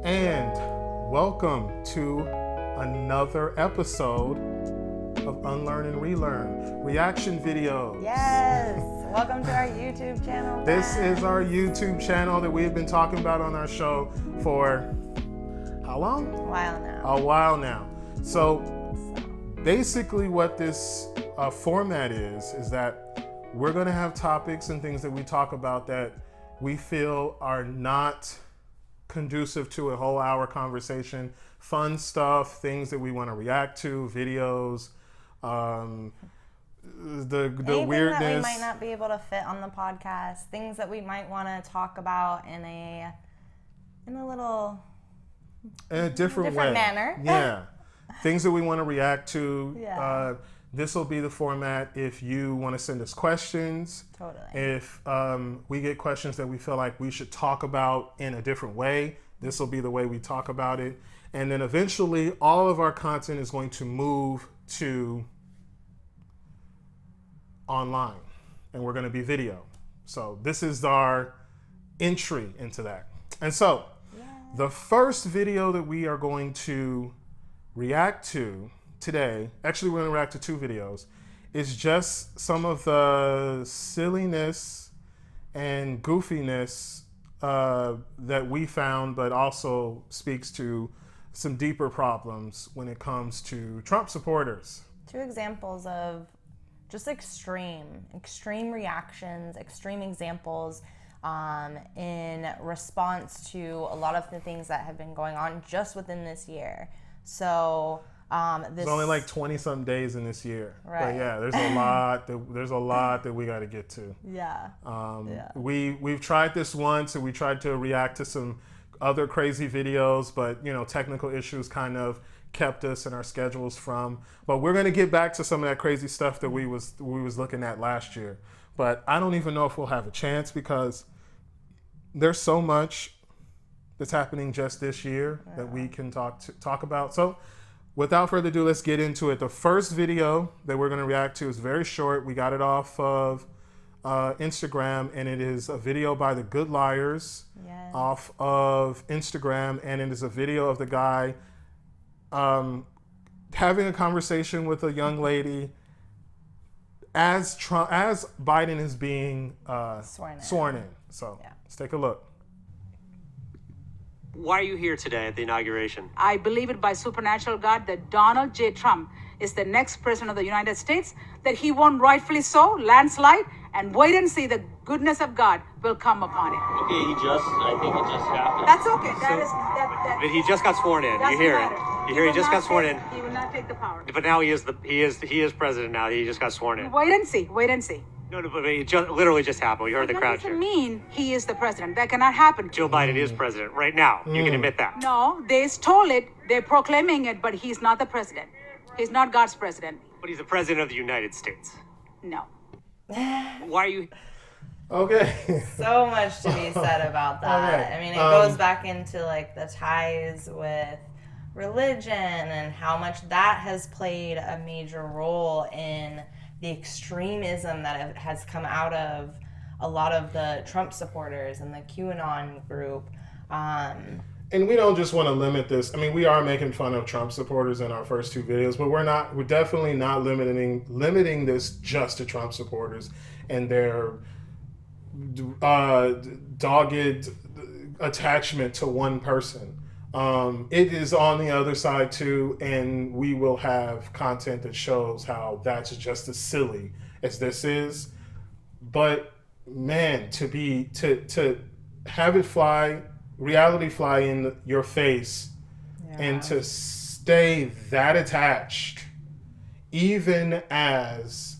And welcome to another episode of Unlearn and Relearn reaction videos. Yes, welcome to our YouTube channel. This is our YouTube channel that we've been talking about on our show for how long? A while now. So basically what this format is that we're going to have topics and things that we talk about that we feel are not conducive to a whole hour conversation. Fun stuff, things that we want to react to, videos, the Anything weirdness that we might not be able to fit on the podcast, things that we might want to talk about in a different way. manner. Yeah. Things that we want to react to. Yeah. This will be the format if you want to send us questions. Totally. If we get questions that we feel like we should talk about in a different way, this will be the way we talk about it. And then eventually all of our content is going to move to online and we're going to be video. So this is our entry into that. And so the first video that we are going to react to today, actually we're going to react to two videos, is just some of the silliness and goofiness that we found, but also speaks to some deeper problems when it comes to Trump supporters. Two examples of just extreme reactions, extreme examples in response to a lot of the things that have been going on just within this year. So there's only like 20 some days in this year. Right. But yeah, there's a lot that we got to get to. Yeah. We've tried this once and we tried to react to some other crazy videos, but technical issues kind of kept us and our schedules from. But we're going to get back to some of that crazy stuff that we was looking at last year. But I don't even know if we'll have a chance because there's so much that's happening just this year that we can talk about. So without further ado, let's get into it. The first video that we're going to react to is very short. We got it off of Instagram, and it is a video by the Good Liars off of Instagram, and it is a video of the guy having a conversation with a young lady as Biden is being sworn in. So let's take a look. Why are you here today at the inauguration? I believe it by supernatural God that Donald J. Trump is the next president of the United States, that he won rightfully so, landslide, and wait and see the goodness of God will come upon him. Okay, I think it just happened. That's okay. But he just got sworn in. You hear it. You hear he just got sworn in. He will not take the power. But now he is president now. He just got sworn in. Wait and see. No, but it literally just happened. We heard the crowd That cheer. doesn't mean he is the president. That cannot happen. Joe Biden is president right now. You can admit that. No, they stole it. They're proclaiming it, but he's not the president. He's not God's president. But he's the president of the United States. No. Why are you... Okay. So much to be said about that. Okay. I mean, it goes back into like the ties with religion and how much that has played a major role in the extremism that has come out of a lot of the Trump supporters and the QAnon group. And we don't just want to limit this. I mean, we are making fun of Trump supporters in our first two videos, but we're definitely not limiting this just to Trump supporters and their dogged attachment to one person. It is on the other side too, and we will have content that shows how that's just as silly as this is. But man, to have it reality fly in your face and to stay that attached, even as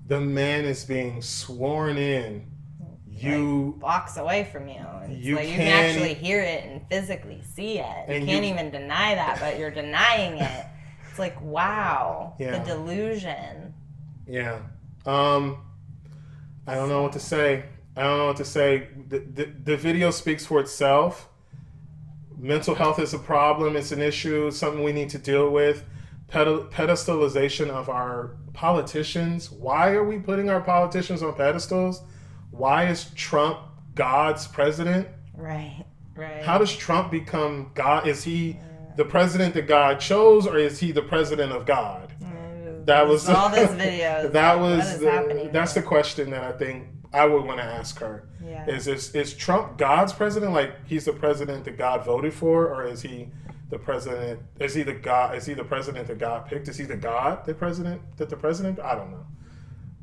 the man is being sworn in, you blocks away from you. You can actually hear it and physically see it. You can't even deny that, but you're denying it. It's like, wow, the delusion. Yeah. I don't know what to say. The video speaks for itself. Mental health is a problem. It's an issue. It's something we need to deal with. Pedestalization of our politicians. Why are we putting our politicians on pedestals? Why is Trump God's president? Right. Right. How does Trump become God? Is he the president that God chose, or is he the president of God? That was all this videos. That like, was what is happening that's the here? question that I think I would want to ask her. Yeah. Is Trump God's president? Like he's the president that God voted for, or is he the president? Is he the president that God picked? Is he the president? I don't know.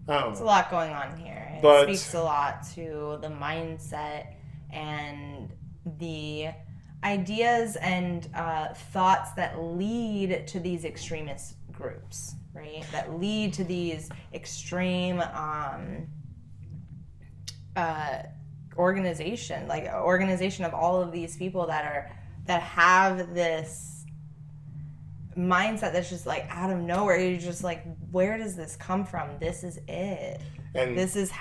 There's a lot going on here. It But- speaks a lot to the mindset and the ideas and thoughts that lead to these extremist groups, right? That lead to these extreme organization of all of these people that have this mindset that's just like out of nowhere. You're just like, where does this come from? This is it. And This is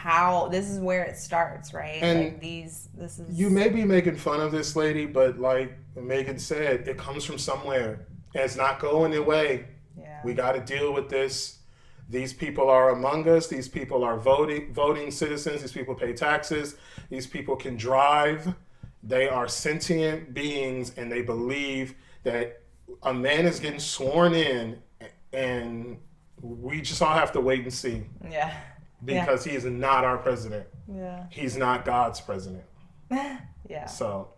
where it starts, right? And like this is you may be making fun of this lady, but like Megan said, it comes from somewhere, and it's not going away. Yeah. We got to deal with this. These people are among us. These people are voting citizens. These people pay taxes. These people can drive. They are sentient beings, and they believe that a man is getting sworn in, and we just all have to wait and see, Yeah. because he is not our president. Yeah. He's not God's president. Yeah. So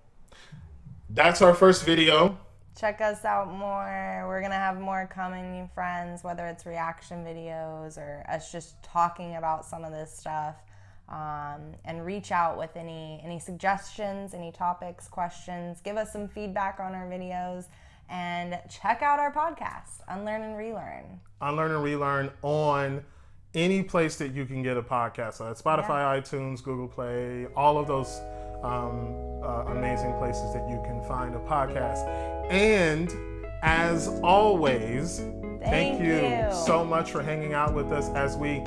that's our first video. Check us out more. We're gonna have more coming, you friends, whether it's reaction videos or us just talking about some of this stuff. And reach out with any suggestions, any topics, questions. Give us some feedback on our videos, and check out our podcast, Unlearn and Relearn. Unlearn and Relearn on any place that you can get a podcast. So that's Spotify, iTunes, Google Play, all of those amazing places that you can find a podcast. And as always, thank you so much for hanging out with us as we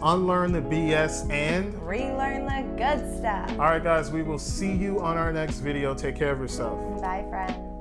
unlearn the BS and Relearn the good stuff. all right, guys, we will see you on our next video. Take care of yourself. Bye, friends.